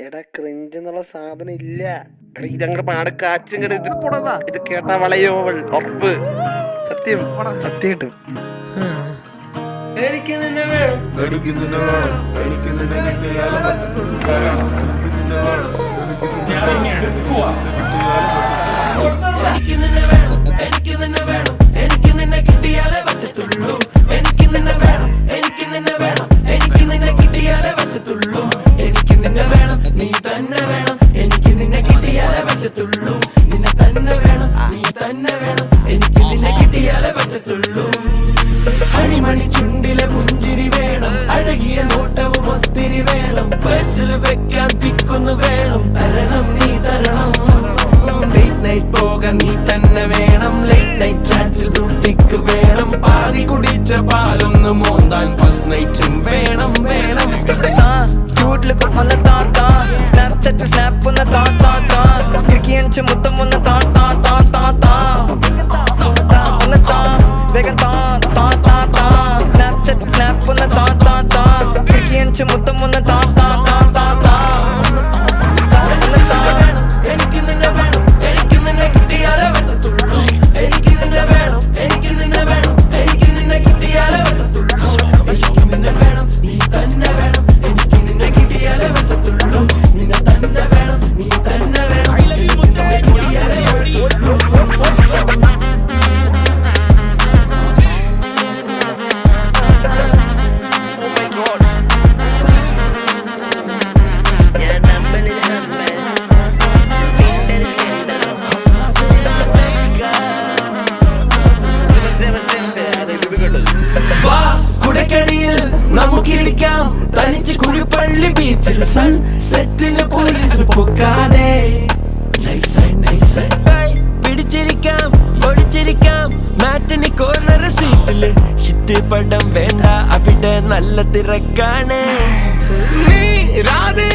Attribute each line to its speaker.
Speaker 1: എടാ ക്രിഞ്ച് എന്നുള്ള സാധനം ഇല്ല. ഇതങ്ങട് പാട് കാച്ചും ഇത് കേട്ടാ വളയോ ഉറപ്പ്. സത്യം സത്യമായിട്ടും എനിക്ക് നിന്നെ വേണം.
Speaker 2: നീ തന്നെ വേണം, എനിക്ക് നിന്നെ കിട്ടിയാലേ പറ്റത്തുള്ളൂ. നിന്നെ തന്നെ വേണം, നീ തന്നെ വേണം, എനിക്ക് നിന്നെ കിട്ടിയാലേ പറ്റത്തുള്ളൂ. അണിമണി ചുണ്ടിലെ പുഞ്ചിരി വേണം, അഴകിയ നോട്ടവും ഒത്തിരി വേണം, ബസ്സിൽ വെക്കാൻ പിക്കൊന്നു വേണം, തരണം നീ തരണം. ലേറ്റ് നൈറ്റ് പോകാൻ നീ തന്നെ വേണം, ലേറ്റ് നൈറ്റ് ചാറ്റിൽ ബ്യൂട്ടിക്ക് വേണം, പാതി കുടിച്ച പാലൊന്ന് മോന്താൻ ഫസ്റ്റ് നൈറ്റും വേണം വേണം.
Speaker 3: Look on the ta-ta, Snapchat to snap on the ta-ta-ta, Kirki and Chimutam on the ta-ta-ta-ta-ta, on the ta, vegan ta-ta-ta-ta, Snapchat to snap on the ta-ta-ta, Kirki and Chimutam on the ta-ta-ta-ta-ta, on the ta.
Speaker 2: എനിക്ക് നിന്നെ വേണം, എനിക്ക് നിന്നെ കിട്ടിയാലേ പറ്റത്തുള്ളൂ. എനിക്ക് നിന്നെ വേണം, എനിക്ക് നിന്നെ വേണം, എനിക്ക് നിന്നെ കിട്ടിയാലേ പറ്റത്തുള്ളൂ. എനിക്ക് നിന്നെ വേണം, നീ തന്നെ വേണം, എനിക്ക് നിന്നെ കിട്ടിയാലേ പറ്റത്തുള്ളൂ. നിന്നെ തന്നെ വേണം, നീ തന്നെ വേണം, എനിക്ക് നിന്നെ കിട്ടിയാലേ പറ്റത്തുള്ളൂ. വാ കുടക്കടിയിൽ നമുക്കിരിക്കാം തനിച്ച് കുഴിപ്പള്ളി ബീച്ചിൽ, സൺ സെറ്റിന് പോലീസ് പൊക്കാതെ പിടിച്ചിരിക്കാം ഒടിച്ചിരിക്കാം മാറ്റിനി കോർണർ സീറ്റില്. ഹിറ്റ് പടം വേണ്ട, അവിടെ നല്ല തിരക്കാണ്. നീ രാധേ